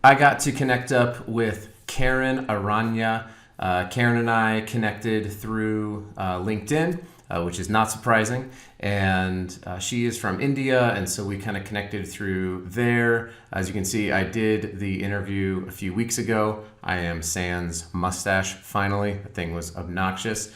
I got to connect up with Karen Aranya. Karen and I connected through LinkedIn, which is not surprising. And she is from India, and so we kind of connected through there. As you can see, I did the interview a few weeks ago. I am sans mustache finally. The thing was obnoxious.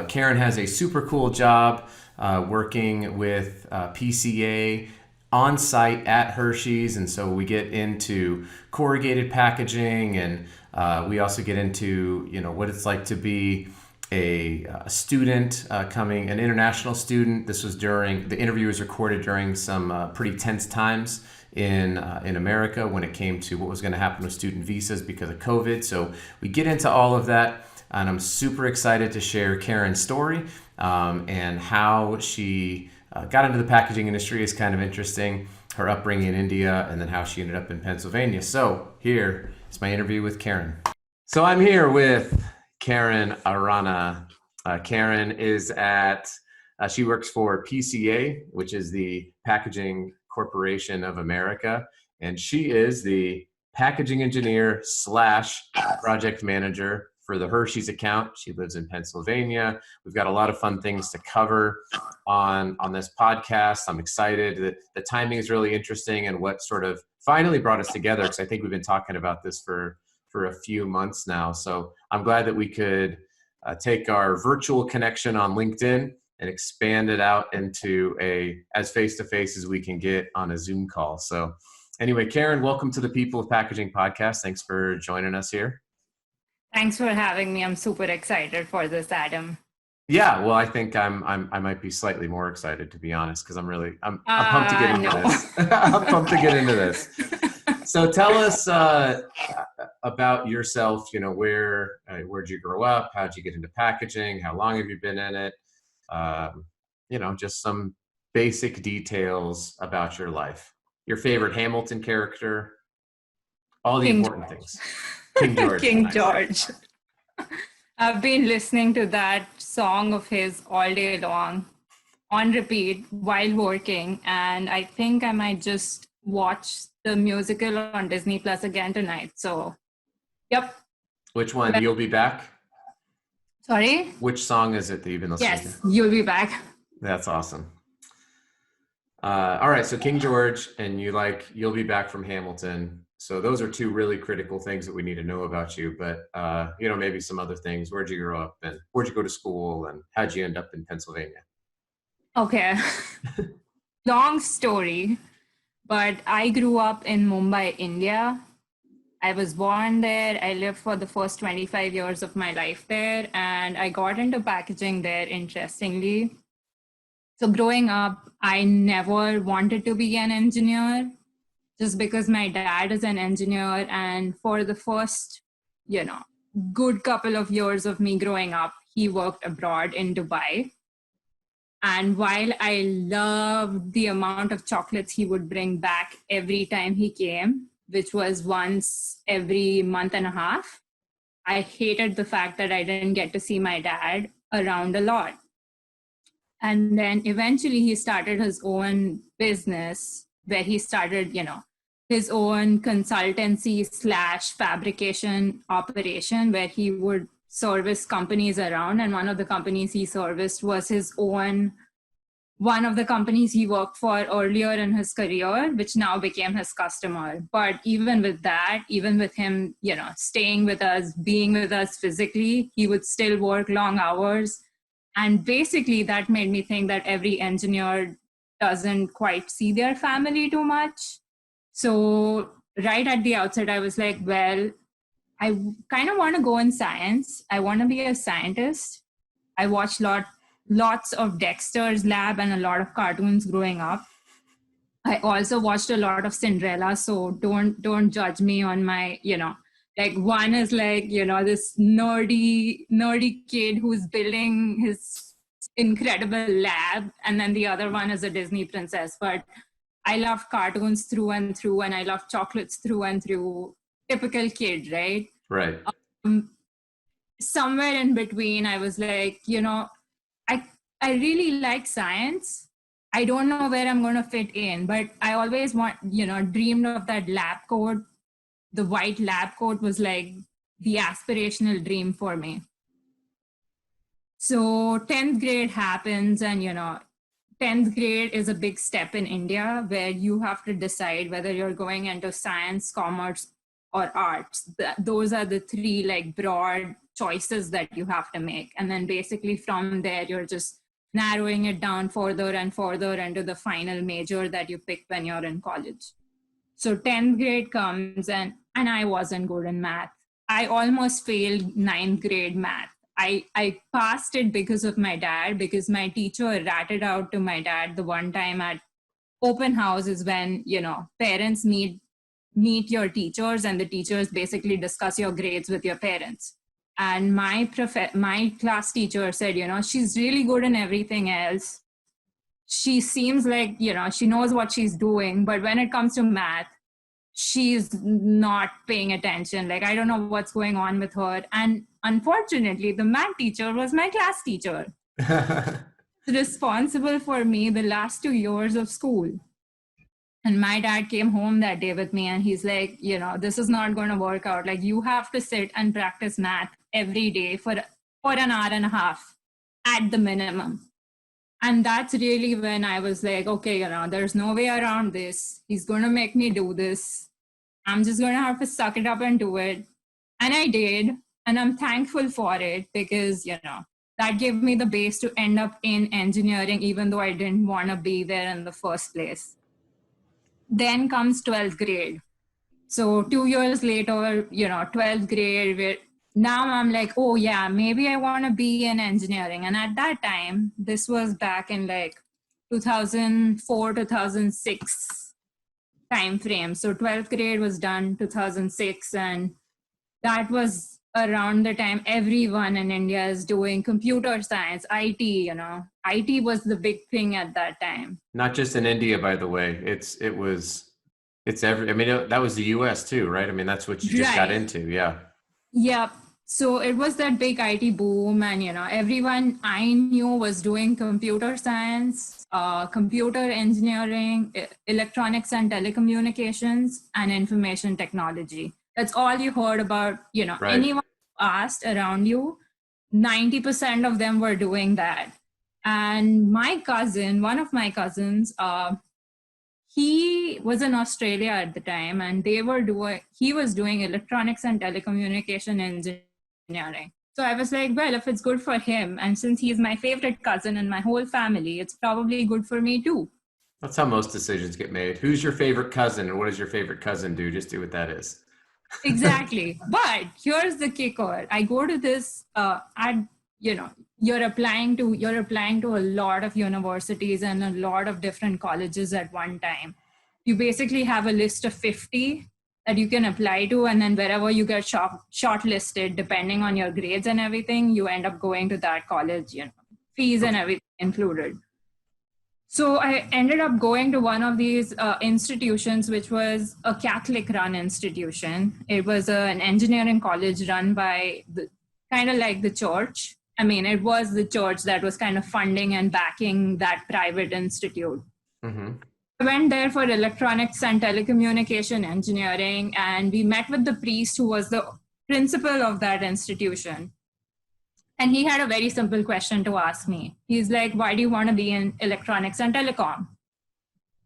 Karen has a super cool job working with PCA on site at Hershey's, and so we get into corrugated packaging, and we also get into what it's like to be a student an international student. This was during the interview was recorded during some pretty tense times in America when it came to what was going to happen with student visas because of COVID. So we get into all of that, and I'm super excited to share Karen's story and how she got into the packaging industry is kind of interesting. Her upbringing in India, and then how she ended up in Pennsylvania. So here is my interview with Karen. So I'm here with Karen Arana. Karen is she works for PCA, which is the Packaging Corporation of America, and she is the packaging engineer slash project manager for the Hershey's account. She lives in Pennsylvania. We've got a lot of fun things to cover on this podcast. I'm excited that the timing is really interesting and what sort of finally brought us together, because I think we've been talking about this for a few months now. So I'm glad that we could take our virtual connection on LinkedIn and expand it out into as face-to-face as we can get on a Zoom call. So anyway, Karen, welcome to the People of Packaging podcast. Thanks for joining us here. Thanks for having me. I'm super excited for this, Adam. Yeah, well, I think I might be slightly more excited, to be honest, because I'm pumped to get into this. I'm pumped to get into this. So tell us about yourself. Where'd you grow up? How'd you get into packaging? How long have you been in it? Just some basic details about your life. Your favorite Hamilton character, all the important things. King George. King George. I've been listening to that song of his all day long on repeat while working, and I think I might just watch the musical on Disney Plus again tonight. So, yep. Which one? You'll Be Back? Sorry? Which song is it that you've been listening to? Yes, You'll Be Back. That's awesome. All right, so King George, and you like You'll Be Back from Hamilton. So those are two really critical things that we need to know about you. But, maybe some other things. Where'd you grow up, and where'd you go to school, and how'd you end up in Pennsylvania? Okay. Long story, but I grew up in Mumbai, India. I was born there. I lived for the first 25 years of my life there, and I got into packaging there, interestingly. So growing up, I never wanted to be an engineer, just because my dad is an engineer. And for the first, good couple of years of me growing up, he worked abroad in Dubai. And while I loved the amount of chocolates he would bring back every time he came, which was once every month and a half, I hated the fact that I didn't get to see my dad around a lot. And then eventually he started his own business where he started, his own consultancy / fabrication operation where he would service companies around. And one of the companies he serviced was one of the companies he worked for earlier in his career, which now became his customer. But even with that, even with him, staying with us, being with us physically, he would still work long hours. And basically that made me think that every engineer doesn't quite see their family too much. So right at the outset, I was like, well, I kind of want to go in science. I want to be a scientist. I watched lots of Dexter's Lab and a lot of cartoons growing up. I also watched a lot of Cinderella, so don't judge me on my, one is this nerdy kid who's building his incredible lab, and then the other one is a Disney princess. But I love cartoons through and through, and I love chocolates through and through. Typical kid, right? Right. Somewhere in between, I was like, I really like science. I don't know where I'm going to fit in, but I always dreamed of that lab coat the white lab coat was like the aspirational dream for me. So 10th grade happens, and 10th grade is a big step in India where you have to decide whether you're going into science, commerce, or arts. Those are the three like broad choices that you have to make. And then basically from there, you're just narrowing it down further and further into the final major that you pick when you're in college. So 10th grade comes, and I wasn't good in math. I almost failed 9th grade math. I passed it because of my dad, because my teacher ratted out to my dad the one time at open houses when, parents meet your teachers, and the teachers basically discuss your grades with your parents. And my class teacher said, she's really good in everything else. She seems like, she knows what she's doing, but when it comes to math, she's not paying attention. Like, I don't know what's going on with her. And unfortunately, the math teacher was my class teacher, responsible for me the last 2 years of school. And my dad came home that day with me, and he's like, this is not going to work out. Like, you have to sit and practice math every day for an hour and a half at the minimum. And that's really when I was like, okay, there's no way around this. He's going to make me do this. I'm just going to have to suck it up and do it. And I did. And I'm thankful for it because, that gave me the base to end up in engineering, even though I didn't want to be there in the first place. Then comes 12th grade. So 2 years later, 12th grade, now I'm like, oh yeah, maybe I want to be in engineering. And at that time, this was back in like 2004, 2006 time frame. So 12th grade was done 2006. And that was around the time everyone in India is doing computer science, IT, IT was the big thing at that time. Not just in India, by the way. It's that was the US too, right? I mean, that's what you just got into. Yeah. Yep. So it was that big IT boom, and everyone I knew was doing computer science, computer engineering, electronics and telecommunications, and information technology. That's all you heard about. Right. Anyone who asked around you, 90% of them were doing that. And my cousin, one of my cousins, he was in Australia at the time, and he was doing electronics and telecommunication engineering. So I was like, well, if it's good for him, and since he's my favorite cousin in my whole family, it's probably good for me too. That's how most decisions get made. Who's your favorite cousin, and what does your favorite cousin do? Just do what that is. Exactly. But here's the kicker. I go to this, you're applying to a lot of universities and a lot of different colleges at one time. You basically have a list of 50 that you can apply to, and then wherever you get shortlisted, depending on your grades and everything, you end up going to that college, fees and everything included. So I ended up going to one of these institutions, which was a Catholic-run institution. It was an engineering college run by kind of like the church. I mean, it was the church that was kind of funding and backing that private institute. Mm-hmm. I went there for electronics and telecommunication engineering, and we met with the priest who was the principal of that institution. And he had a very simple question to ask me. He's like, why do you want to be in electronics and telecom?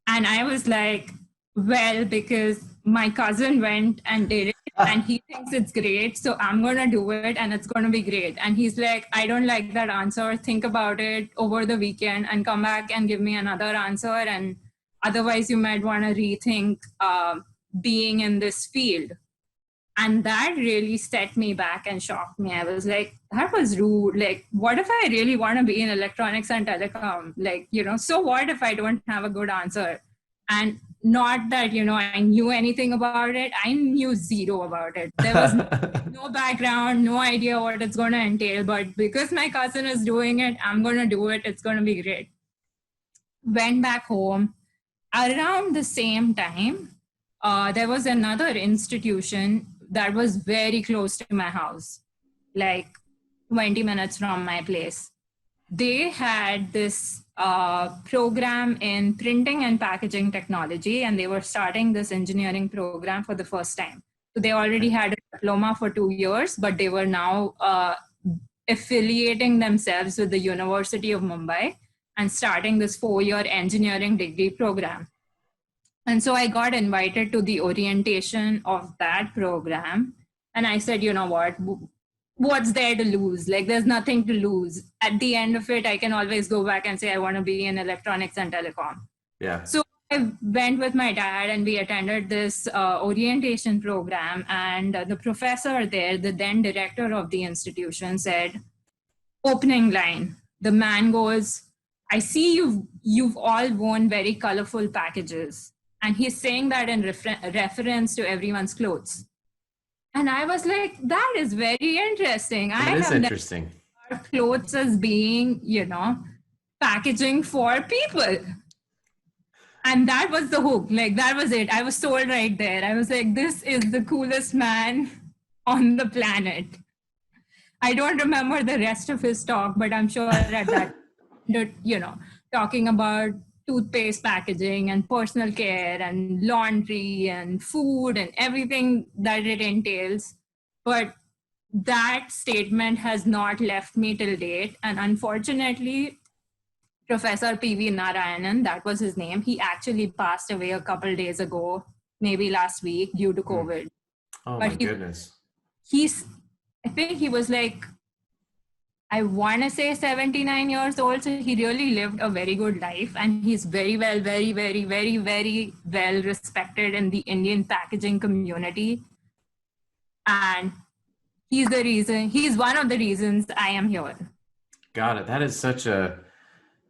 And I was like, well, because my cousin went and did it and he thinks it's great. So I'm going to do it and it's going to be great. And he's like, I don't like that answer. Think about it over the weekend and come back and give me another answer. And otherwise you might want to rethink being in this field. And that really set me back and shocked me. I was like, that was rude. Like, what if I really want to be in electronics and telecom? Like, so what if I don't have a good answer? And not that, I knew anything about it. I knew zero about it. There was no background, no idea what it's going to entail. But because my cousin is doing it, I'm going to do it. It's going to be great. Went back home. Around the same time, there was another institution that was very close to my house, like 20 minutes from my place. They had this program in printing and packaging technology, and they were starting this engineering program for the first time. So they already had a diploma for 2 years, but they were now affiliating themselves with the University of Mumbai and starting this 4-year engineering degree program. And so I got invited to the orientation of that program. And I said, you know what? What's there to lose? Like, there's nothing to lose. At the end of it, I can always go back and say, I want to be in electronics and telecom. Yeah. So I went with my dad and we attended this orientation program. And the professor there, the then director of the institution, said, opening line, the man goes, I see you've all worn very colorful packages. And he's saying that in reference to everyone's clothes. And I was like, that is very interesting. That is interesting. Our clothes as being, packaging for people. And that was the hook. Like, that was it. I was sold right there. I was like, this is the coolest man on the planet. I don't remember the rest of his talk, but I'm sure at that, talking about toothpaste packaging and personal care and laundry and food and everything that it entails. But that statement has not left me till date. And unfortunately, Professor P.V. Narayanan, that was his name, he actually passed away a couple days ago, maybe last week, due to COVID. Oh, but my goodness. I think he was like, I want to say 79 years old. So he really lived a very good life. And he's very well, very, very, very, very well respected in the Indian packaging community. And he's one of the reasons I am here. Got it.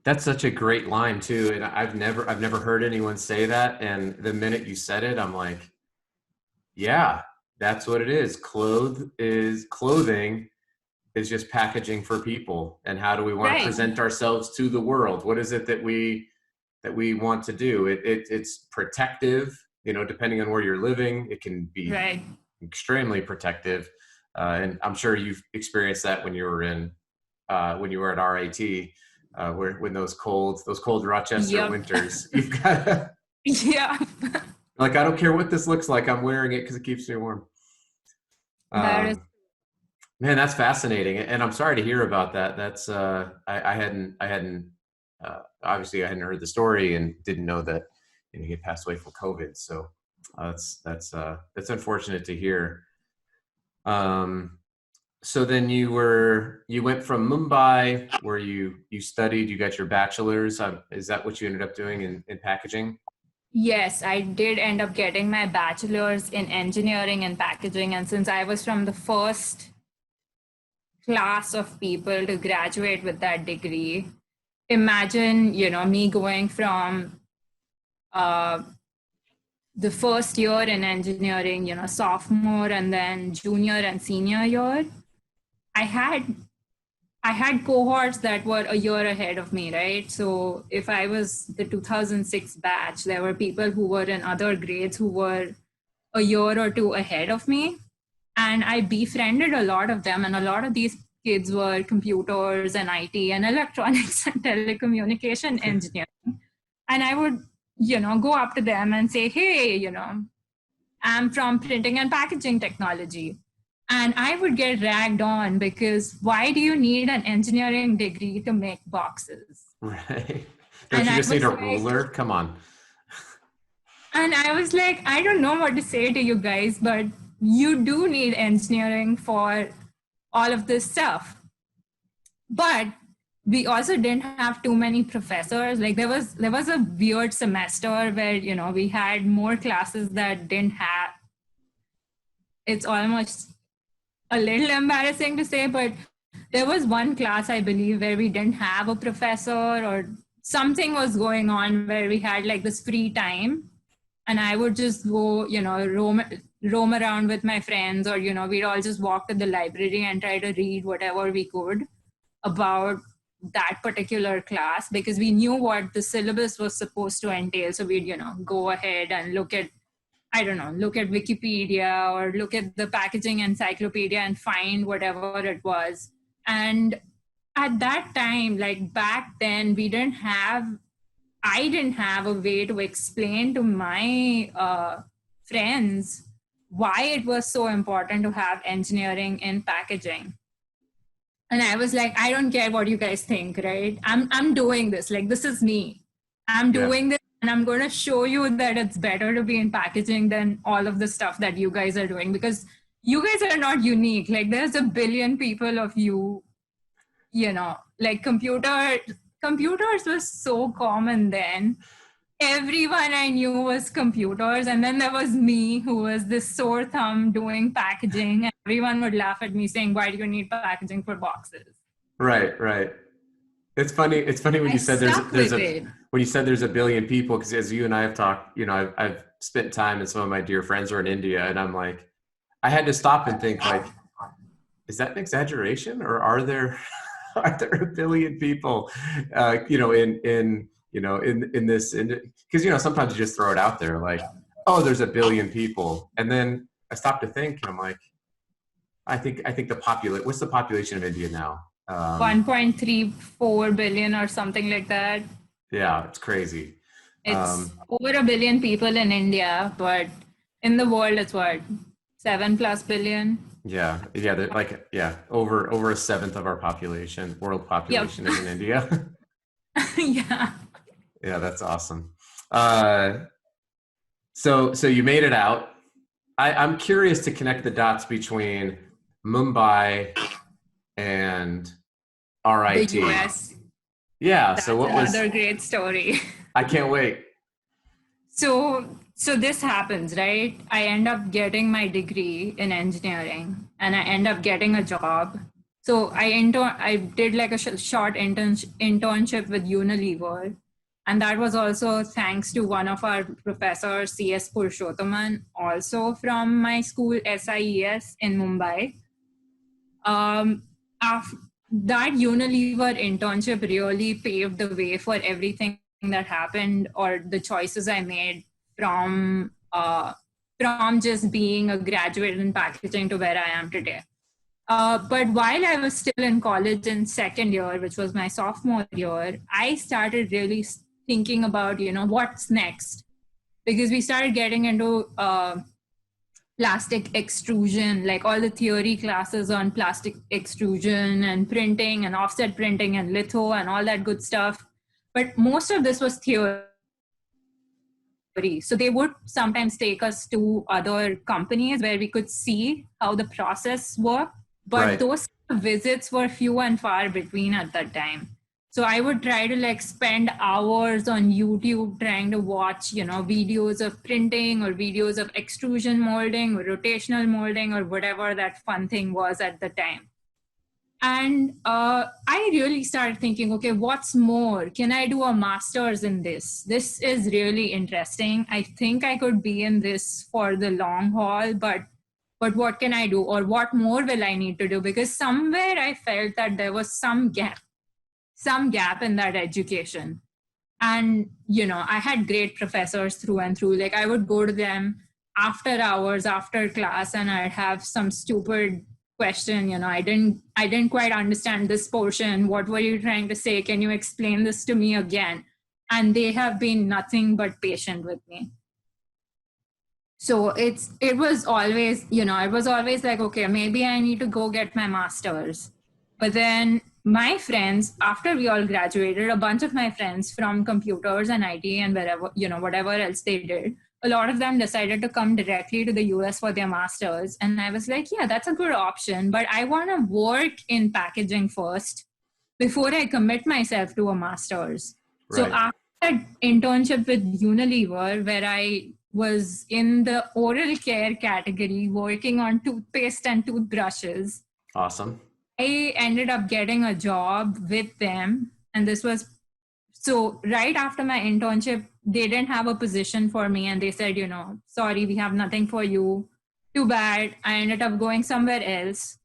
That's such a great line too. And I've never heard anyone say that. And the minute you said it, I'm like, yeah, that's what it is. Clothing is just packaging for people. And how do we want to present ourselves to the world? What is it that we want to do? It's protective, depending on where you're living. It can be extremely protective. And I'm sure you've experienced that when you were at RIT, when those cold Rochester winters, you've got like, I don't care what this looks like, I'm wearing it because it keeps me warm. Man, that's fascinating, and I'm sorry to hear about that. That's I hadn't obviously I hadn't heard the story and didn't know that he had passed away from COVID. So that's unfortunate to hear. So then you went from Mumbai, where you studied, you got your bachelor's. Is that what you ended up doing in packaging? Yes, I did end up getting my bachelor's in engineering and packaging. And since I was from the first class of people to graduate with that degree, imagine, me going from the first year in engineering, sophomore and then junior and senior year. I had cohorts that were a year ahead of me, right? So if I was the 2006 batch, there were people who were in other grades who were a year or two ahead of me. And I befriended a lot of them. And a lot of these kids were computers and IT and electronics and telecommunication engineering. And I would, go up to them and say, hey, I'm from printing and packaging technology. And I would get ragged on because why do you need an engineering degree to make boxes? Right. Don't you just need a ruler? Come on. And I was like, I don't know what to say to you guys, but you do need engineering for all of this stuff. But we also didn't have too many professors. Like there was a weird semester where, we had more classes that didn't have, it's almost a little embarrassing to say, but there was one class, I believe, where we didn't have a professor or something was going on where we had like this free time. And I would just go, roam around with my friends, or, we'd all just walk to the library and try to read whatever we could about that particular class, because we knew what the syllabus was supposed to entail. So we'd, go ahead and look at Wikipedia or look at the packaging encyclopedia and find whatever it was. And at that time, like back then, I didn't have a way to explain to my friends why it was so important to have engineering in packaging. And I was like, I don't care what you guys think, right? I'm doing this. Like, this is me. I'm Yeah. doing this, and I'm going to show you that it's better to be in packaging than all of the stuff that you guys are doing, because you guys are not unique. Like, there's a billion people of you, you know, like computers was so common then. Everyone I knew was computers, and then there was me, who was this sore thumb doing packaging, and everyone would laugh at me saying, why do you need packaging for boxes? Right, right. It's funny. It's funny when I you said stuck there's with a it. when you said there's a billion people, because as you and I have talked, you know, I've spent time, and some of my dear friends are in India, and I'm like, I had to stop and think, like, is that an exaggeration, or are there are there a billion people, you know, in this, because, you know, sometimes you just throw it out there, like, oh, there's a billion people, and then I stopped to think, and I'm like, I think what's the population of India now? 1.34 billion or something like that. Yeah, it's crazy. It's over a billion people in India, but in the world, it's what, 7+ billion? Yeah, like, yeah, over a seventh of our population, world population, is in India. Yeah. Yeah, that's awesome. So you made it out. I'm curious to connect the dots between Mumbai and RIT. The US. Yeah. That's So what was? another great story. I can't wait. So this happens, right? I end up getting my degree in engineering, and I end up getting a job. So I did like a short internship with Unilever, and that was also thanks to one of our professors, C.S. Purushothaman, also from my school, SIES in Mumbai. That Unilever internship really paved the way for everything that happened, or the choices I made from just being a graduate in packaging to where I am today. But while I was still in college in second year, which was my sophomore year, I started really thinking about, you know, what's next, because we started getting into plastic extrusion, like all the theory classes on plastic extrusion and printing and offset printing and litho and all that good stuff. But most of this was theory. So they would sometimes take us to other companies where we could see how the process worked. But Right. those visits were few and far between at that time. So I would try to like spend hours on YouTube trying to watch, you know, videos of printing or videos of extrusion molding or rotational molding or whatever that fun thing was at the time. And I really started thinking, okay, what's more? Can I do a master's in this? This is really interesting. I think I could be in this for the long haul, but what can I do? Or what more will I need to do? Because somewhere I felt that there was some gap in that education. And, you know, I had great professors through and through. Like I would go to them after hours, after class, and I'd have some stupid question, you know, I didn't quite understand this portion. What were you trying to say? Can you explain this to me again? And they have been nothing but patient with me. So it was always, you know, it was always like, okay, maybe I need to go get my master's. But then my friends, after we all graduated, a bunch of my friends from computers and IT and wherever, you know, whatever else they did, a lot of them decided to come directly to the US for their masters. And I was like, yeah, that's a good option, but I want to work in packaging first before I commit myself to a master's. Right. So after that internship with Unilever, where I was in the oral care category working on toothpaste and toothbrushes. Awesome. I ended up getting a job with them. And this was, so right after my internship, they didn't have a position for me. And they said, you know, sorry, we have nothing for you. Too bad. I ended up going somewhere else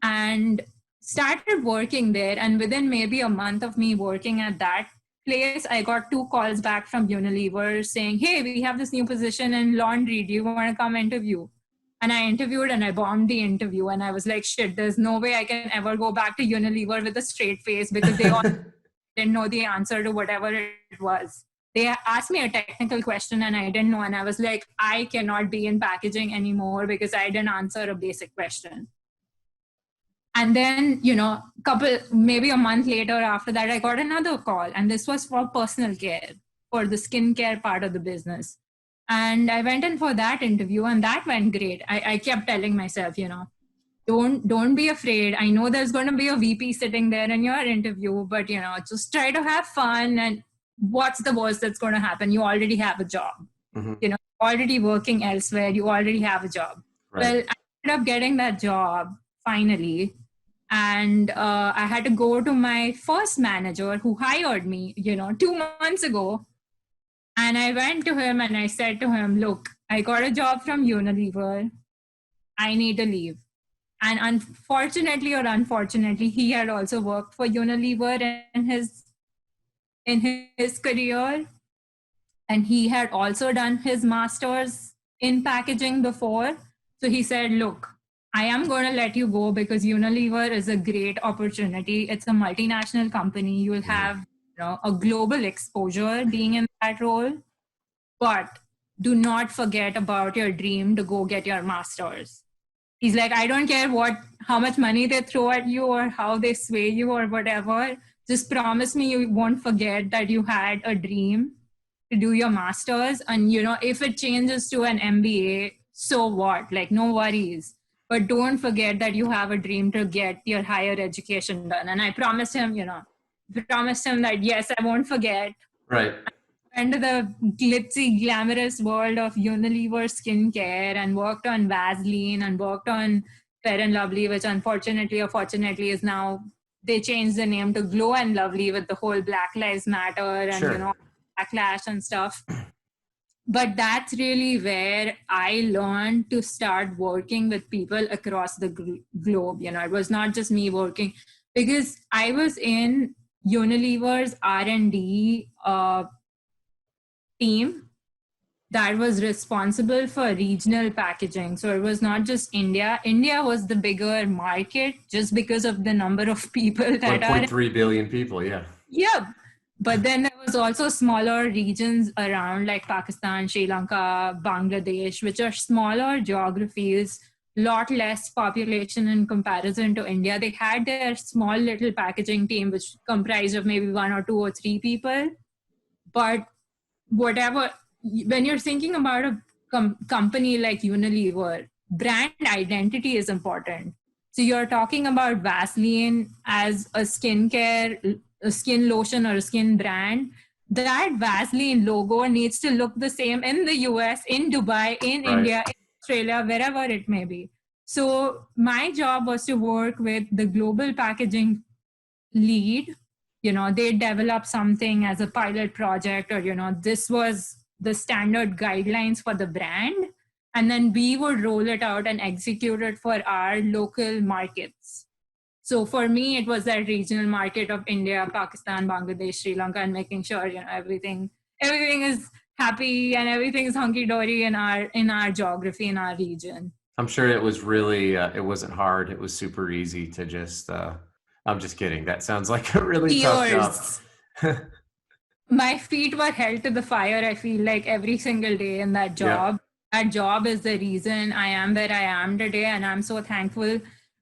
and started working there. And within maybe a month of me working at that place, I got 2 calls back from Unilever saying, hey, we have this new position in laundry. Do you want to come interview? And I interviewed and I bombed the interview. And I was like, shit, there's no way I can ever go back to Unilever with a straight face, because they all didn't know the answer to whatever it was. they asked me a technical question and I didn't know. And I was like, I cannot be in packaging anymore because I didn't answer a basic question. And then, maybe a month later after that, I got another call. And this was for personal care, for the skincare part of the business. And I went in for that interview and that went great. I kept telling myself, don't be afraid. I know there's going to be a VP sitting there in your interview, but, just try to have fun. And what's the worst that's going to happen? You already have a job. Mm-hmm. Already working elsewhere. You already have a job. Right. Well, I ended up getting that job finally. And I had to go to my first manager who hired me, 2 months ago. And I went to him and I said to him, look, I got a job from Unilever. I need to leave. And unfortunately or unfortunately, he had also worked for Unilever in his career. And he had also done his master's in packaging before. So he said, look, I am going to let you go because Unilever is a great opportunity. It's a multinational company. You will have a global exposure being in that role. But do not forget about your dream to go get your master's. He's like, I don't care how much money they throw at you or how they sway you or whatever. Just promise me you won't forget that you had a dream to do your master's. And, if it changes to an MBA, so what? Like, no worries. But don't forget that you have a dream to get your higher education done. And I promised him, that, yes, I won't forget. Right. Into the glitzy, glamorous world of Unilever skincare and worked on Vaseline and worked on Fair and Lovely, which unfortunately or fortunately is now, they changed the name to Glow and Lovely with the whole Black Lives Matter and, Sure. backlash and stuff. But that's really where I learned to start working with people across the globe. It was not just me working, because I was in Unilever's R&D team that was responsible for regional packaging. So it was not just India. India was the bigger market just because of the number of people that 1.3 billion people, yeah. Yeah. But then there was also smaller regions around like Pakistan, Sri Lanka, Bangladesh, which are smaller geographies, lot less population in comparison to India. They had their small little packaging team, which comprised of maybe 1 or 2 or 3 people. But whatever, when you're thinking about a company like Unilever, brand identity is important. So you're talking about Vaseline as a skincare, a skin lotion or a skin brand. That Vaseline logo needs to look the same in the US, in Dubai, in India, in Australia, wherever it may be. So my job was to work with the global packaging lead. They develop something as a pilot project, or, this was the standard guidelines for the brand. And then we would roll it out and execute it for our local markets. So for me, it was that regional market of India, Pakistan, Bangladesh, Sri Lanka, and making sure, everything is happy and everything is hunky-dory in our geography, in our region. I'm sure it was really, it wasn't hard. It was super easy to just, I'm just kidding. That sounds like a really tough job. My feet were held to the fire, I feel like, every single day in that job. That job is the reason I am where I am today. And I'm so thankful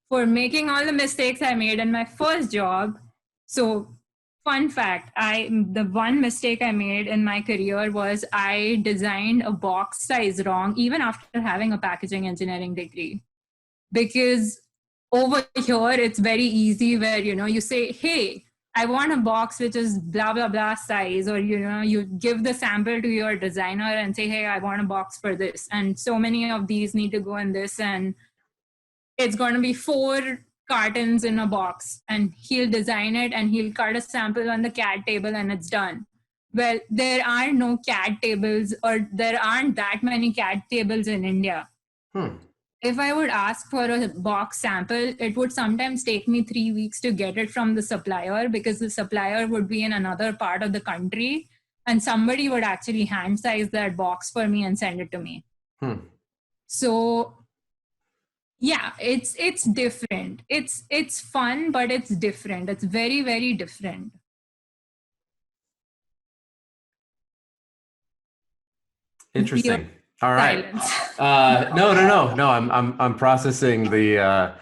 for making all the mistakes I made in my first job. So, fun fact, the one mistake I made in my career was I designed a box size wrong, even after having a packaging engineering degree. Because over here, it's very easy where, you say, hey, I want a box which is blah, blah, blah size, or, you give the sample to your designer and say, hey, I want a box for this. And so many of these need to go in this, and it's going to be 4 cartons in a box, and he'll design it and he'll cut a sample on the CAD table and it's done. Well, there are no CAD tables, or there aren't that many CAD tables in India. If I would ask for a box sample, it would sometimes take me 3 weeks to get it from the supplier, because the supplier would be in another part of the country and somebody would actually hand size that box for me and send it to me. So yeah, it's different. It's fun, but it's different. It's very, very different. Weird Interesting. All right. silence. No. I'm processing the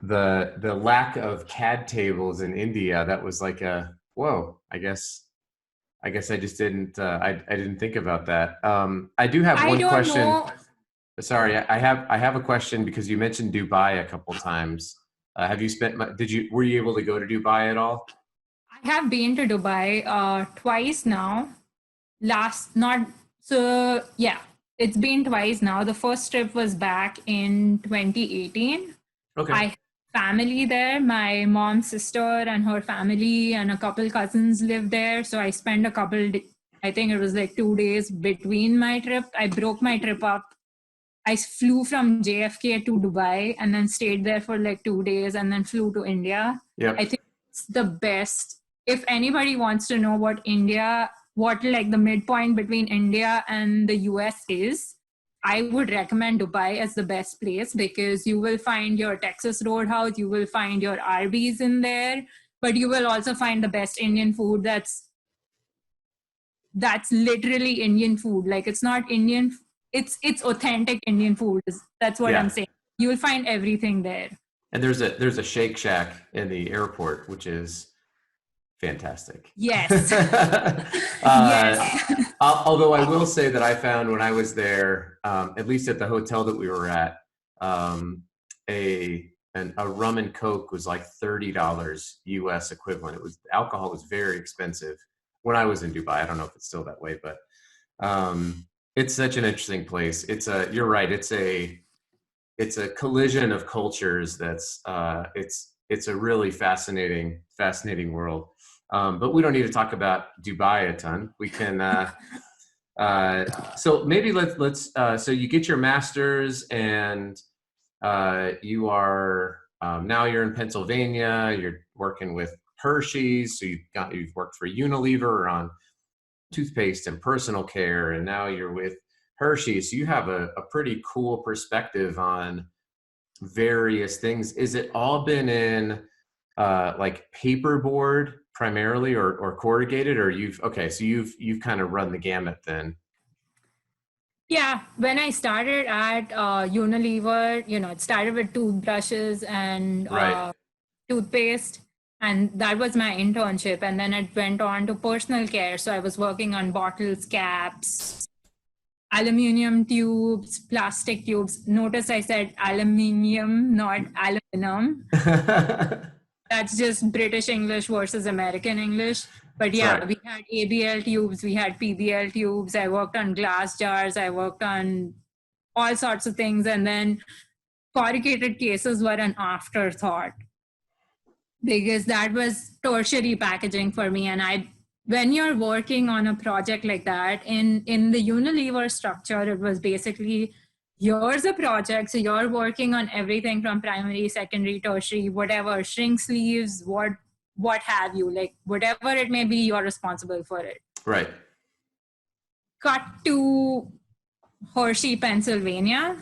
lack of CAD tables in India. That was like a whoa. I guess I just didn't. I didn't think about that. I do have I one don't question. know. Sorry, I have a question because you mentioned Dubai a couple times. Have you spent? Were you able to go to Dubai at all? I have been to Dubai twice now. Last, not so, yeah, it's been twice now. The first trip was back in 2018. I Okay. have family there. My mom's sister and her family and a couple cousins live there. So I spent I think it was like 2 days between my trip. I broke my trip up. I flew from JFK to Dubai and then stayed there for like 2 days and then flew to India. I Yep. think it's the best. If anybody wants to know what like the midpoint between India and the US is, I would recommend Dubai as the best place because you will find your Texas Roadhouse, you will find your Arby's in there, but you will also find the best Indian food that's literally Indian food. Like it's not Indian, it's authentic Indian food. That's what I'm Yeah. saying. You will find everything there. And there's a Shake Shack in the airport, which is fantastic. Yes. uh, Yes. Although I will say that I found when I was there, at least at the hotel that we were at, um, a rum and coke was like $30 US equivalent. Alcohol was very expensive when I was in Dubai. I don't know if it's still that way, but it's such an interesting place. You're right. It's a collision of cultures it's a really fascinating world. But we don't need to talk about Dubai a ton. We can so maybe let's so you get your master's and now you're in Pennsylvania, you're working with Hershey's, so you've worked for Unilever on toothpaste and personal care, and now you're with Hershey. So you have a pretty cool perspective on various things. Is it all been in like paperboard primarily or corrugated, or so you've kind of run the gamut then? Yeah, when I started at Unilever, it started with toothbrushes and Right. toothpaste, and that was my internship. And then it went on to personal care. So I was working on bottles, caps, aluminum tubes, plastic tubes. Notice I said aluminium, not aluminum. That's just British English versus American English. But yeah, Right. we had ABL tubes, we had PBL tubes. I worked on glass jars, I worked on all sorts of things. And then corrugated cases were an afterthought because that was tertiary packaging for me. And when you're working on a project like that in the Unilever structure, it was basically here's a project, so you're working on everything from primary, secondary, tertiary, whatever, shrink sleeves, what have you, like whatever it may be, you're responsible for it. Right. Cut to Hershey, Pennsylvania,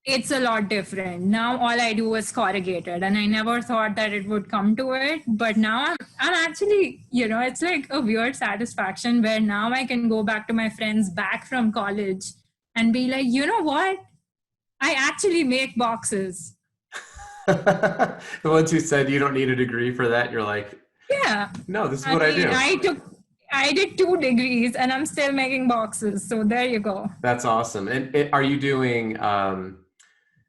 it's a lot different. Now all I do is corrugated, and I never thought that it would come to it. But now I'm actually, it's like a weird satisfaction where now I can go back to my friends back from college and be like, you know what? I actually make boxes. The ones who said you don't need a degree for that, you're like, Yeah. no, this is I what I mean, do. I did 2 degrees and I'm still making boxes. So there you go. That's awesome. And are you doing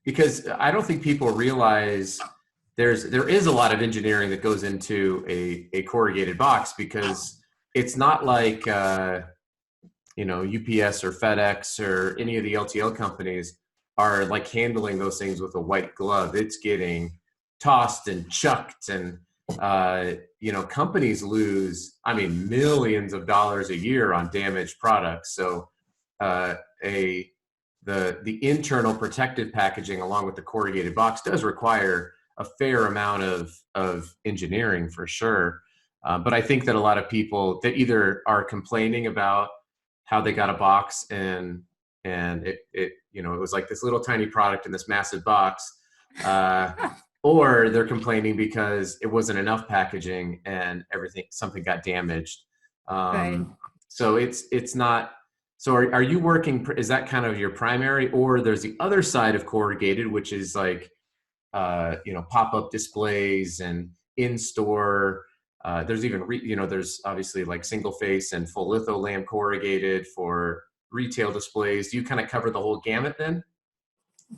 because I don't think people realize there is a lot of engineering that goes into a corrugated box, because it's not like UPS or FedEx or any of the LTL companies are like handling those things with a white glove. It's getting tossed and chucked, and companies lose, I mean, millions of dollars a year on damaged products. So the internal protective packaging along with the corrugated box does require a fair amount of engineering for sure. But I think that a lot of people that either are complaining about how they got a box and it was like this little tiny product in this massive box, or they're complaining because it wasn't enough packaging and something got damaged. Right. So it's not So are you working, is that kind of your primary, or there's the other side of corrugated, which is like, pop-up displays and in-store, there's even, there's obviously like single face and full litho lamp corrugated for retail displays. Do you kind of cover the whole gamut then?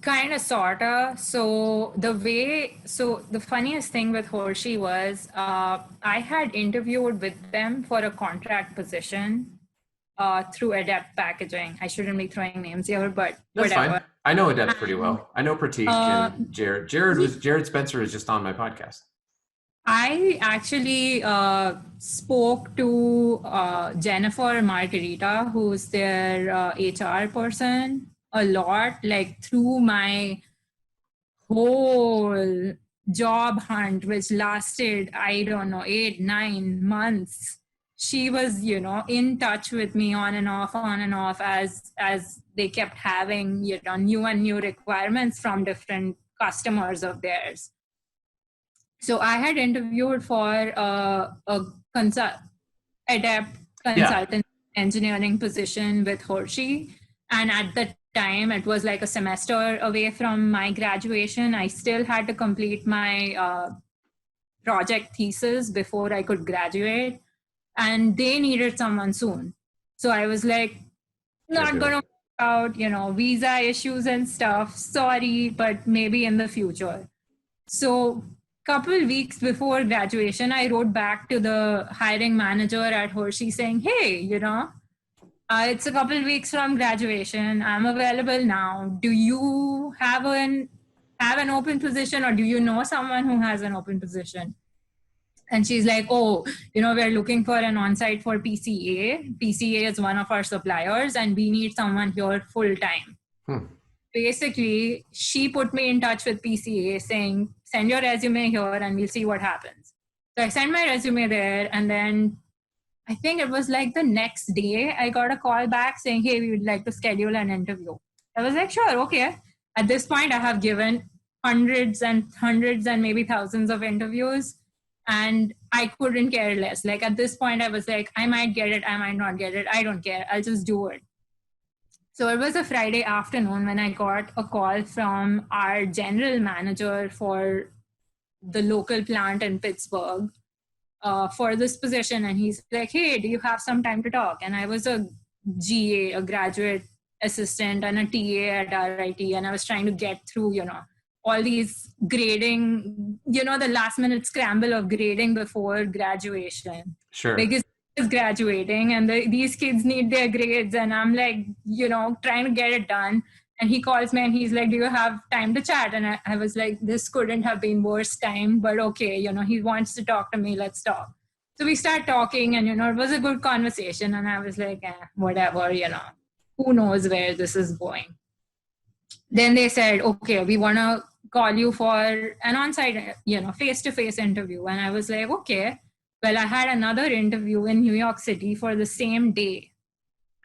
Kind of, sorta. So the funniest thing with Hershey was I had interviewed with them for a contract position through Adept Packaging. I shouldn't be throwing names here, but That's whatever. fine. I know Adept pretty well. I know Pratik and Jared. Jared Spencer is just on my podcast. I actually spoke to Jennifer Margarita, who's their HR person, a lot, like through my whole job hunt, which lasted, I don't know, 8-9 months. She was, in touch with me on and off as they kept having, new and new requirements from different customers of theirs. So I had interviewed for a Adept consultant engineering position with Hershey. And at the time, it was like a semester away from my graduation. I still had to complete my project thesis before I could graduate. And they needed someone soon. So I was like, not going to work out, visa issues and stuff. Sorry, but maybe in the future. So couple weeks before graduation, I wrote back to the hiring manager at Hershey saying, hey, it's a couple weeks from graduation. I'm available now. Do you have an open position, or do you know someone who has an open position? And she's like, oh, we're looking for an on-site for PCA. PCA is one of our suppliers, and we need someone here full time. Basically, she put me in touch with PCA saying, send your resume here and we'll see what happens. So I sent my resume there, and then I think it was like the next day I got a call back saying, hey, we would like to schedule an interview. I was like, sure, okay. At this point, I have given hundreds and maybe thousands of interviews, and I couldn't care less. Like at this point, I was like, I might get it, I might not get it. I don't care. I'll just do it. So it was a Friday afternoon when I got a call from our general manager for the local plant in Pittsburgh for this position. And he's like, hey, do you have some time to talk? And I was a GA, a graduate assistant, and a TA at RIT. And I was trying to get through, all these grading, the last minute scramble of grading before graduation. Sure. Because is graduating and these kids need their grades, and I'm like, trying to get it done. And he calls me and he's like, do you have time to chat? And I was like, this couldn't have been worse time, but okay, he wants to talk to me, let's talk. So we start talking, and it was a good conversation, and I was like, whatever, who knows where this is going. Then they said, okay, we want to call you for an on-site, face-to-face interview. And I was like, okay. Well, I had another interview in New York City for the same day.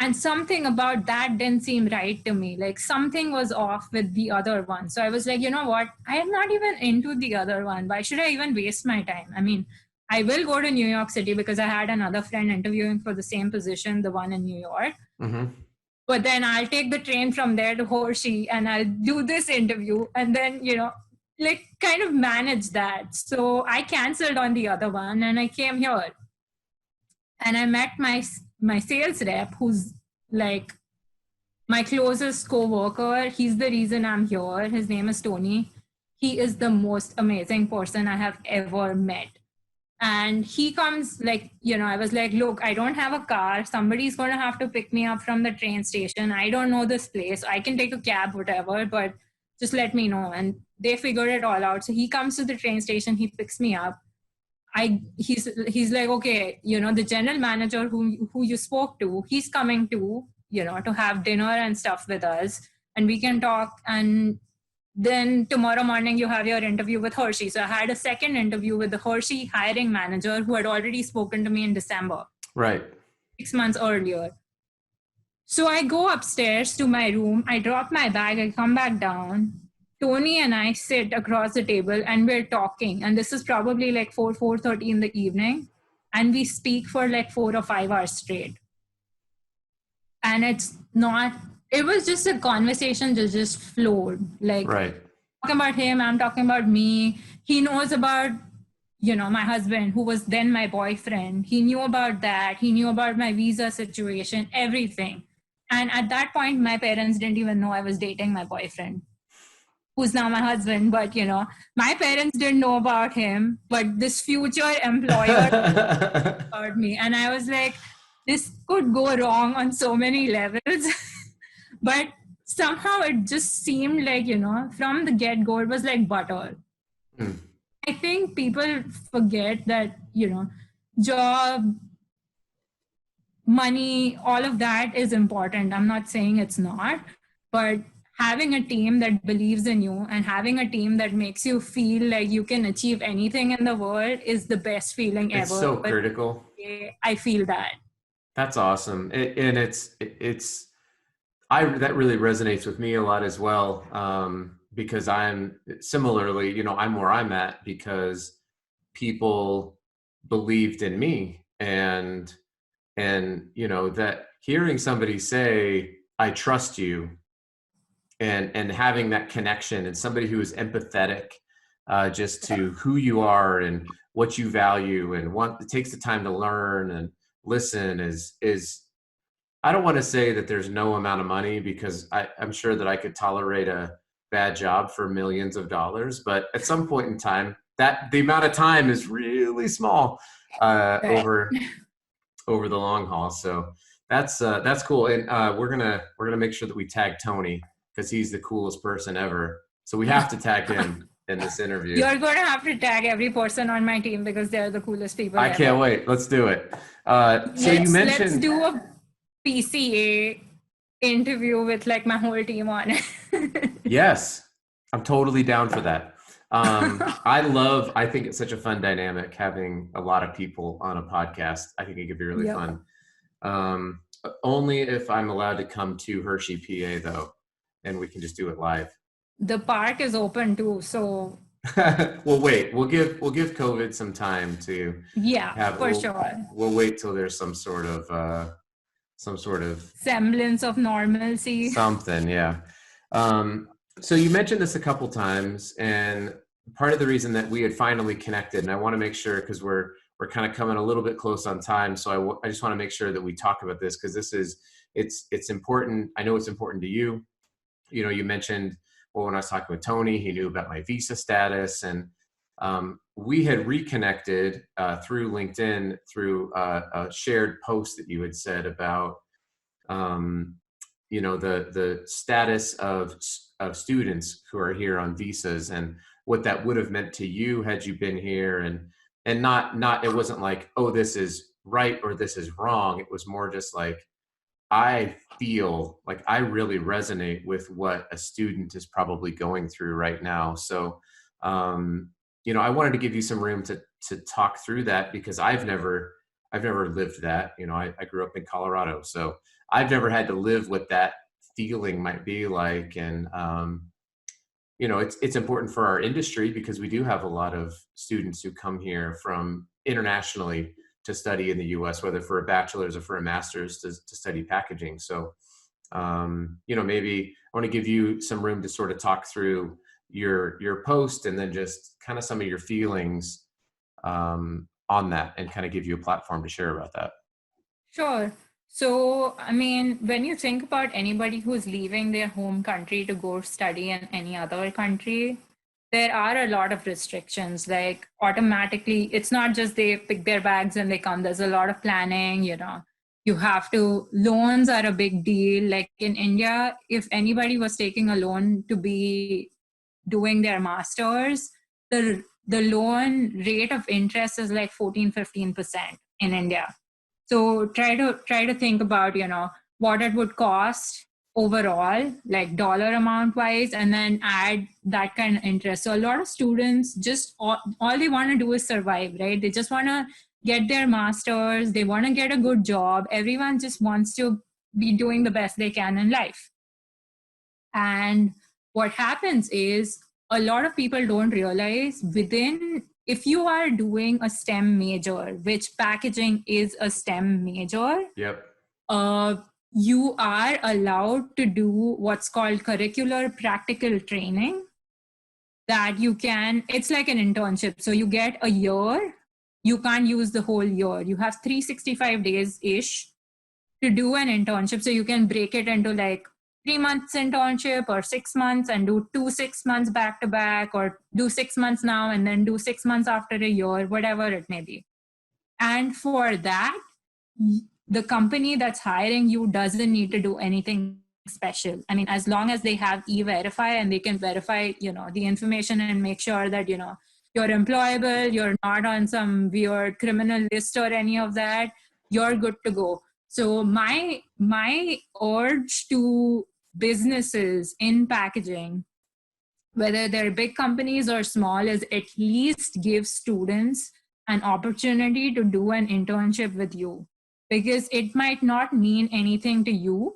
And something about that didn't seem right to me. Like something was off with the other one. So I was like, you know what? I am not even into the other one. Why should I even waste my time? I mean, I will go to New York City because I had another friend interviewing for the same position, the one in New York. Mm-hmm. But then I'll take the train from there to Hershey and I'll do this interview. And then, like kind of manage that. So I canceled on the other one and I came here. And I met my sales rep, who's like my closest co-worker. He's the reason I'm here. His name is Tony. He is the most amazing person I have ever met. And he comes like, I was like, look, I don't have a car. Somebody's going to have to pick me up from the train station. I don't know this place. I can take a cab, whatever, but just let me know. And they figured it all out. So he comes to the train station, he picks me up. He's like, okay, the general manager who you spoke to, he's coming to, to have dinner and stuff with us, and we can talk. And then tomorrow morning you have your interview with Hershey. So I had a second interview with the Hershey hiring manager who had already spoken to me in December. Right. 6 months earlier. So I go upstairs to my room, I drop my bag, I come back down. Tony and I sit across the table and we're talking. And this is probably like 4:30 in the evening. And we speak for like 4 or 5 hours straight. And it was just a conversation that just flowed. Like, Right. talking about him, I'm talking about me. He knows about, my husband, who was then my boyfriend. He knew about that. He knew about my visa situation, everything. And at that point, my parents didn't even know I was dating my boyfriend, who's now my husband. But, my parents didn't know about him, but this future employer about me. And I was like, this could go wrong on so many levels. But somehow it just seemed like, from the get-go, it was like butter. I think people forget that, job, money, all of that is important. I'm not saying it's not, but having a team that believes in you and having a team that makes you feel like you can achieve anything in the world is the best feeling ever. It's so critical. I feel that. That's awesome. And that really resonates with me a lot as well. Because I'm similarly, I'm where I'm at because people believed in me, and that hearing somebody say, I trust you, and having that connection, and somebody who is empathetic, just to who you are and what you value and it takes the time to learn and listen is I don't want to say that there's no amount of money, because I'm sure that I could tolerate a bad job for millions of dollars, but at some point in time, that the amount of time is really small over the long haul. So that's cool, and we're gonna make sure that we tag Tony, because he's the coolest person ever. So we have to tag him in this interview. You're going to have to tag every person on my team because they're the coolest people I ever. can't wait. Let's do it. You mentioned, let's do a PCA interview with like my whole team on it. Yes, I'm totally down for that. I think it's such a fun dynamic having a lot of people on a podcast. I think it could be really fun. Only if I'm allowed to come to Hershey, PA though, and we can just do it live. The park is open too, so. Well, wait. We'll give COVID some time to. Sure. We'll wait till there's some sort of semblance of normalcy. Something, yeah. So you mentioned this a couple times, and part of the reason that we had finally connected, and I want to make sure, because we're kind of coming a little bit close on time, so I just want to make sure that we talk about this, because it's important. I know it's important to you. You mentioned, well, when I was talking with Tony, he knew about my visa status, and we had reconnected through LinkedIn through a shared post that you had said about the status of students who are here on visas, and what that would have meant to you had you been here, and not it wasn't like, oh, this is right or this is wrong. It was more just like, I feel like I really resonate with what a student is probably going through right now. So, I wanted to give you some room to talk through that, because I've never lived that. I grew up in Colorado, so I've never had to live what that feeling might be like. And, it's important for our industry, because we do have a lot of students who come here from internationally to study in the US, whether for a bachelor's or for a master's to study packaging. So, maybe I want to give you some room to sort of talk through your post, and then just kind of some of your feelings on that, and kind of give you a platform to share about that. Sure. So, when you think about anybody who's leaving their home country to go study in any other country, there are a lot of restrictions. Like, automatically, it's not just they pick their bags and they come. There's a lot of planning, you have to, loans are a big deal. Like in India, if anybody was taking a loan to be doing their master's, the loan rate of interest is like 14-15% in India. So try to think about, what it would cost overall, like dollar amount wise, and then add that kind of interest. So a lot of students just all they want to do is survive, right? They just want to get their masters. They want to get a good job. Everyone just wants to be doing the best they can in life. And what happens is, a lot of people don't realize, if you are doing a STEM major, which packaging is a STEM major, yep. you are allowed to do what's called curricular practical training that you can, it's like an internship. So you get a year, you can't use the whole year. You have 365 days ish to do an internship. So you can break it into like 3 months internship or 6 months and do 2 6 months back to back, or do 6 months now and then do 6 months after a year, whatever it may be. And for that, the company that's hiring you doesn't need to do anything special. I mean, as long as they have e-verify and they can verify, the information and make sure that, you're employable, you're not on some weird criminal list or any of that, you're good to go. So my urge to businesses in packaging, whether they're big companies or small, is at least give students an opportunity to do an internship with you, because it might not mean anything to you,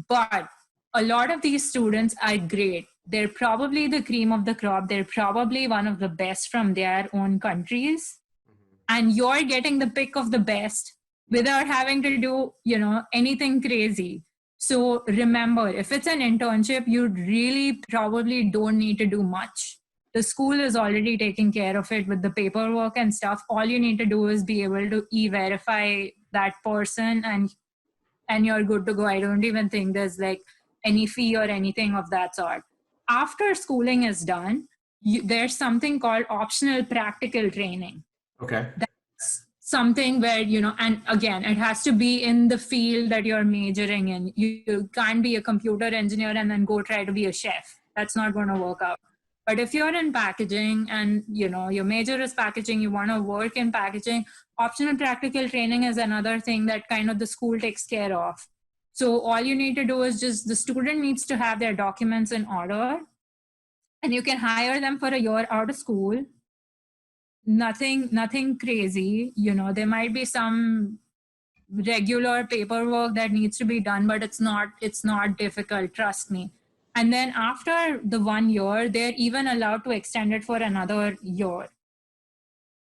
but a lot of these students are great. They're probably the cream of the crop. They're probably one of the best from their own countries. And you're getting the pick of the best without having to do, anything crazy. So remember, if it's an internship, you really probably don't need to do much. The school is already taking care of it with the paperwork and stuff. All you need to do is be able to e-verify that person, and you're good to go. I don't even think there's like any fee or anything of that sort. After schooling is done, there's something called optional practical training. Okay. That's something where, and again, it has to be in the field that you're majoring in. You can't be a computer engineer and then go try to be a chef. That's not going to work out. But if you're in packaging and, your major is packaging, you want to work in packaging, optional practical training is another thing that kind of the school takes care of. So all you need to do is just, the student needs to have their documents in order, and you can hire them for a year out of school. Nothing crazy. There might be some regular paperwork that needs to be done, but it's not difficult, trust me. And then after the 1 year, they're even allowed to extend it for another year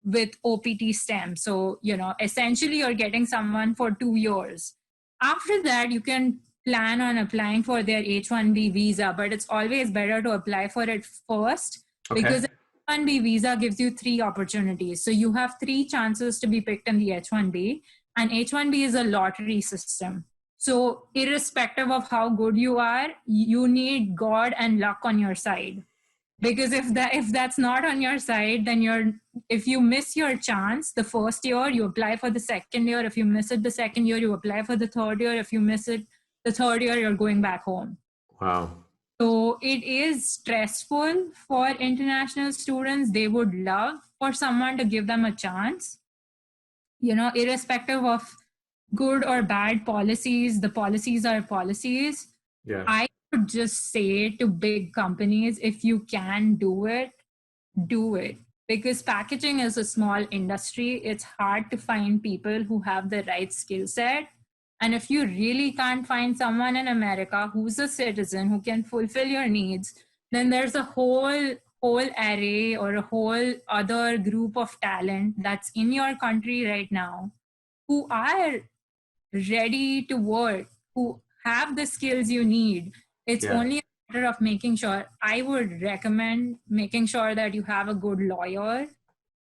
with OPT STEM. So, essentially you're getting someone for 2 years. After that, you can plan on applying for their H-1B visa, but it's always better to apply for it first, because H-1B visa gives you 3 opportunities. So you have 3 chances to be picked in the H-1B, and H-1B is a lottery system. So irrespective of how good you are, you need God and luck on your side. Because if that's not on your side, then if you miss your chance the first year, you apply for the second year. If you miss it the second year, you apply for the third year. If you miss it the third year, you're going back home. Wow. So it is stressful for international students. They would love for someone to give them a chance, irrespective of good or bad policies. The policies are policies. Yeah. I would just say to big companies, if you can do it, do it. Because packaging is a small industry. It's hard to find people who have the right skill set. And if you really can't find someone in America who's a citizen who can fulfill your needs, then there's a whole array or a whole other group of talent that's in your country right now who are ready to work, who have the skills you need. It's only a matter of making sure. I would recommend making sure that you have a good lawyer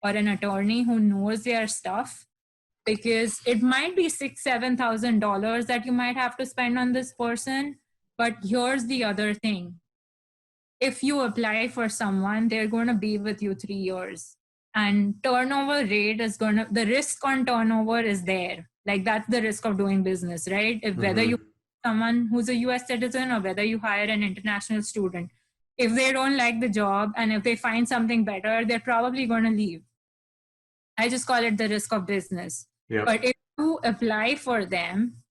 or an attorney who knows their stuff, because it might be $6,000-7,000 that you might have to spend on this person. But here's the other thing. If you apply for someone, they're going to be with you 3 years, and turnover rate is the risk on turnover is there. Like, that's the risk of doing business, right? If whether you someone who's a US citizen or whether you hire an international student, if they don't like the job and if they find something better, they're probably going to leave. I just call it the risk of business. Yep. But if you apply for them,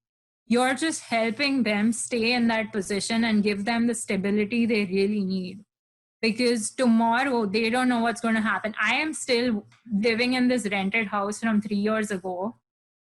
you're just helping them stay in that position and give them the stability they really need. Because tomorrow they don't know what's going to happen. I am still living in this rented house from 3 years ago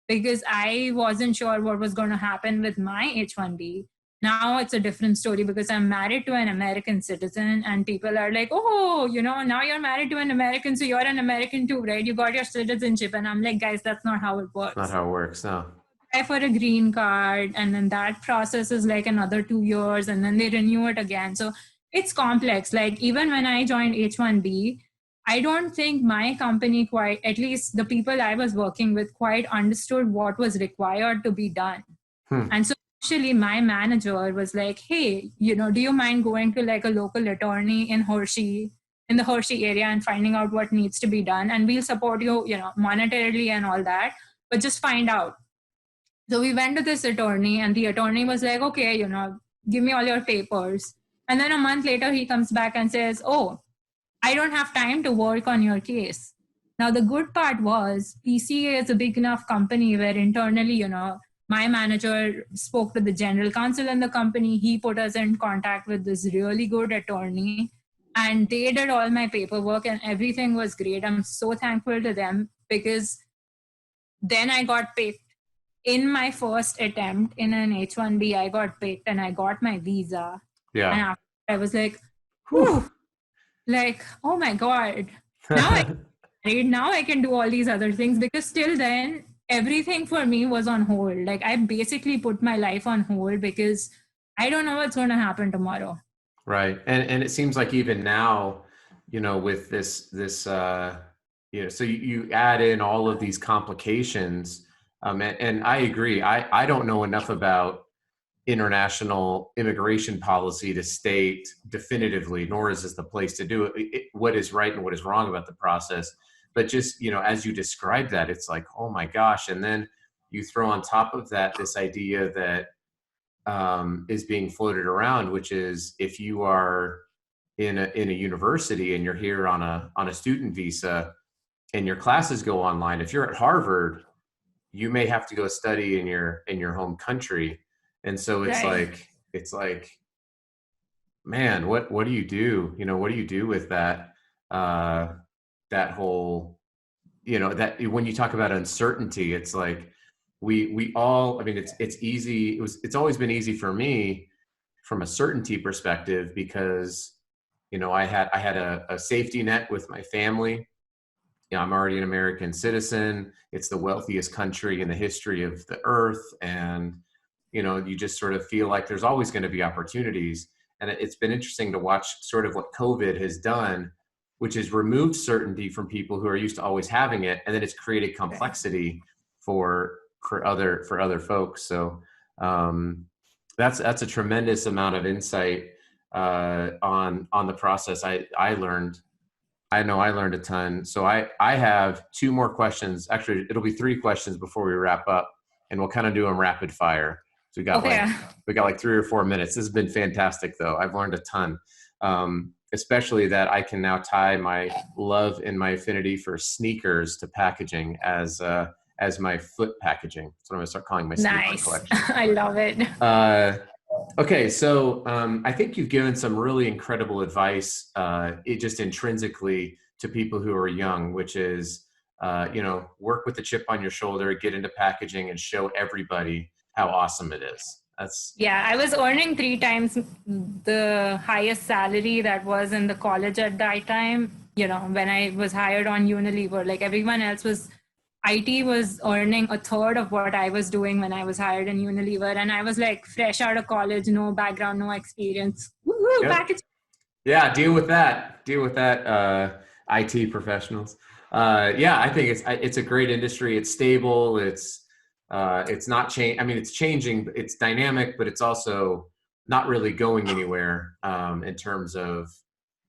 because I wasn't sure what was going to happen with my H-1B. Now it's a different story because I'm married to an American citizen, and people are like, oh, now you're married to an American, so you're an American too, right? You got your citizenship. And I'm like, guys, that's not how it works. Not how it works, no. apply for a green card, and then that process is like another 2 years, and then they renew it again. So it's complex. Like even when I joined H1B, I don't think my company quite, at least the people I was working with, quite understood what was required to be done. Hmm. And so actually my manager was like, hey, do you mind going to like a local attorney in the Hershey area and finding out what needs to be done? And we'll support you, monetarily and all that, but just find out. So we went to this attorney, and the attorney was like, okay, give me all your papers. And then a month later, he comes back and says, oh, I don't have time to work on your case. Now, the good part was PCA is a big enough company where internally, my manager spoke to the general counsel in the company. He put us in contact with this really good attorney, and they did all my paperwork, and everything was great. I'm so thankful to them, because then I got picked in my first attempt in an H1B. I got picked and I got my visa. Yeah. And after, I was like, Whew. whew, like, oh my God. Now I can do all these other things, because till then, everything for me was on hold. Like I basically put my life on hold because I don't know what's going to happen tomorrow. Right. And it seems like even now, with this, so you add in all of these complications. And I agree. I don't know enough about international immigration policy to state definitively, nor is this the place to do it, what is right and what is wrong about the process. But just, as you describe that, it's like, oh my gosh. And then you throw on top of that this idea that is being floated around, which is if you are in a university and you're here on a student visa and your classes go online, if you're at Harvard, you may have to go study in your home country. And so it's like, man, what do you do? What do you do with that, that whole, that when you talk about uncertainty, it's like we all, I mean, it's easy. It's always been easy for me from a certainty perspective, because, I had a safety net with my family. I'm already an American citizen. It's the wealthiest country in the history of the earth. And, you just sort of feel like there's always going to be opportunities. And it's been interesting to watch sort of what COVID has done, which is removed certainty from people who are used to always having it. And then it's created complexity for other folks. So that's a tremendous amount of insight on the process. I learned a ton. So I have two more questions. Actually, it'll be three questions before we wrap up, and we'll kind of do them rapid fire. So we got like 3 or 4 minutes. This has been fantastic though. I've learned a ton. Especially that I can now tie my love and my affinity for sneakers to packaging as my foot packaging. That's what I'm gonna start calling my sneaker collection. I love it. Okay, so I think you've given some really incredible advice, just intrinsically to people who are young, which is, work with the chip on your shoulder, get into packaging, and show everybody how awesome it is. I was earning 3 times the highest salary that was in the college at that time. When I was hired on Unilever, like everyone else IT was earning a third of what I was doing when I was hired in Unilever. And I was like fresh out of college, no background, no experience. Woo-hoo, yep. Package. Yeah, deal with that, IT professionals. I think it's a great industry. It's stable. It's not change. I mean, it's changing. It's dynamic, but it's also not really going anywhere in terms of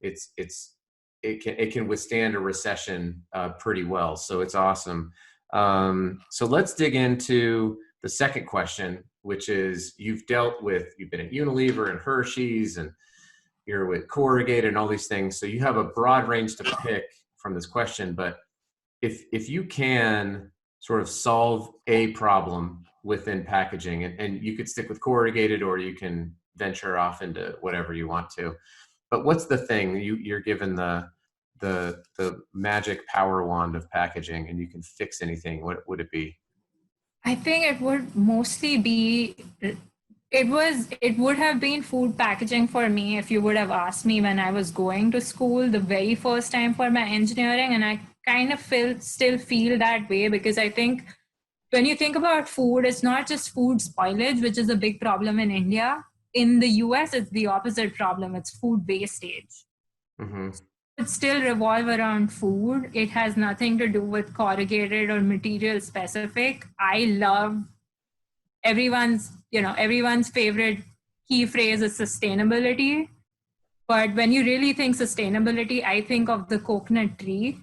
it can withstand a recession pretty well. So it's awesome. So let's dig into the second question, which is you've been at Unilever and Hershey's, and you're with Corrugated and all these things. So you have a broad range to pick from this question, but if you can sort of solve a problem within packaging, and you could stick with Corrugated or you can venture off into whatever you want to, but what's the thing you're given the magic power wand of packaging and you can fix anything, what would it be? I think it would mostly be, it would have been food packaging for me if you would have asked me when I was going to school the very first time for my engineering. And I kind of still feel that way, because I think when you think about food, it's not just food spoilage, which is a big problem in India. In the US, it's the opposite problem. It's food wastage. Hmm. It still revolve around food. It has nothing to do with corrugated or material specific. I love everyone's favorite key phrase is sustainability. But when you really think sustainability, I think of the coconut tree,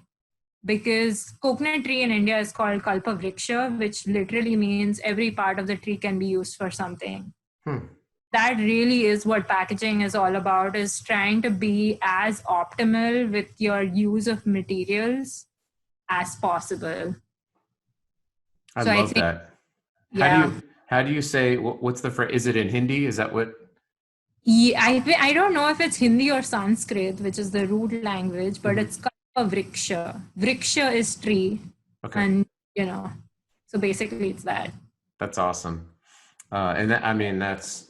because coconut tree in India is called Kalpavriksha, which literally means every part of the tree can be used for something. Hmm. That really is what packaging is all about, is trying to be as optimal with your use of materials as possible. I So I love think, that. yeah. How do you say, what's the phrase? Is it in Hindi? Is that what? Yeah, I don't know if it's Hindi or Sanskrit, which is the root language, but Mhm. it's Kalpa Vriksha. Vriksha is tree. Okay. And, so basically it's that. That's awesome. And that, I mean, that's,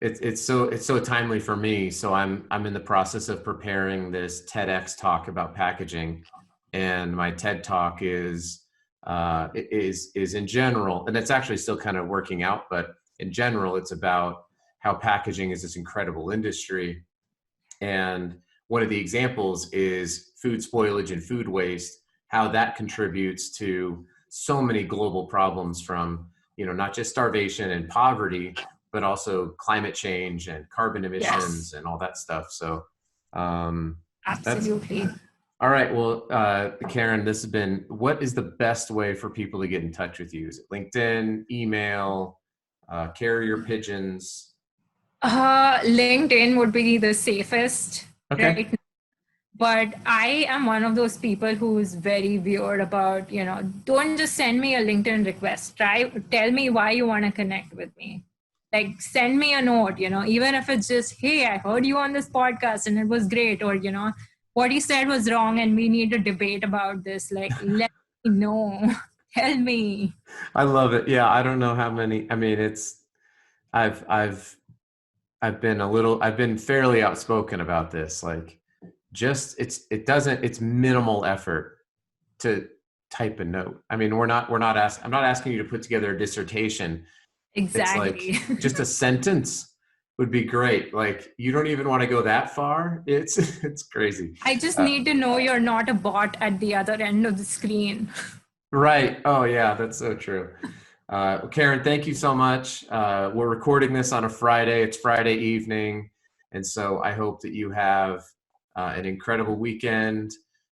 it's so timely for me. So I'm in the process of preparing this TEDx talk about packaging, and my TED talk is in general, and it's actually still kind of working out, but in general, it's about how packaging is this incredible industry. And one of the examples is food spoilage and food waste, how that contributes to so many global problems, from, not just starvation and poverty, but also climate change and carbon Yes, emissions and all that stuff. So um, that's absolutely. all right. Well, Karen, this has been, what is the best way for people to get in touch with you? Is it LinkedIn, email, carrier pigeons? LinkedIn would be the safest, Okay. right? But I am one of those people who's very weird about, don't just send me a LinkedIn request. Tell me why you want to connect with me. Like, send me a note, even if it's just, hey, I heard you on this podcast and it was great, or, what you said was wrong and we need to debate about this. Like, let me know. Tell me. I love it. Yeah, I don't know how many. I mean, I've I've I've been fairly outspoken about this. Like, just it's minimal effort to type a note. I mean, I'm not asking you to put together a dissertation. It's like Exactly. just a sentence would be great. Like, you don't even want to go that far. It's it's crazy. I just Uh, need to know you're not a bot at the other end of the screen. Right. Oh, yeah, that's so true. Karen, thank you so much. We're recording this on a Friday. It's Friday evening. And so I hope that you have an incredible weekend.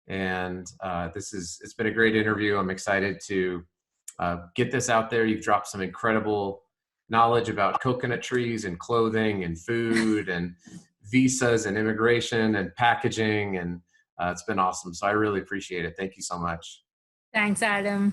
And it's been a great interview. I'm excited to get this out there. You've dropped some incredible knowledge about coconut trees and clothing and food and visas and immigration and packaging. And it's been awesome. So I really appreciate it. Thank you so much. Thanks, Adam.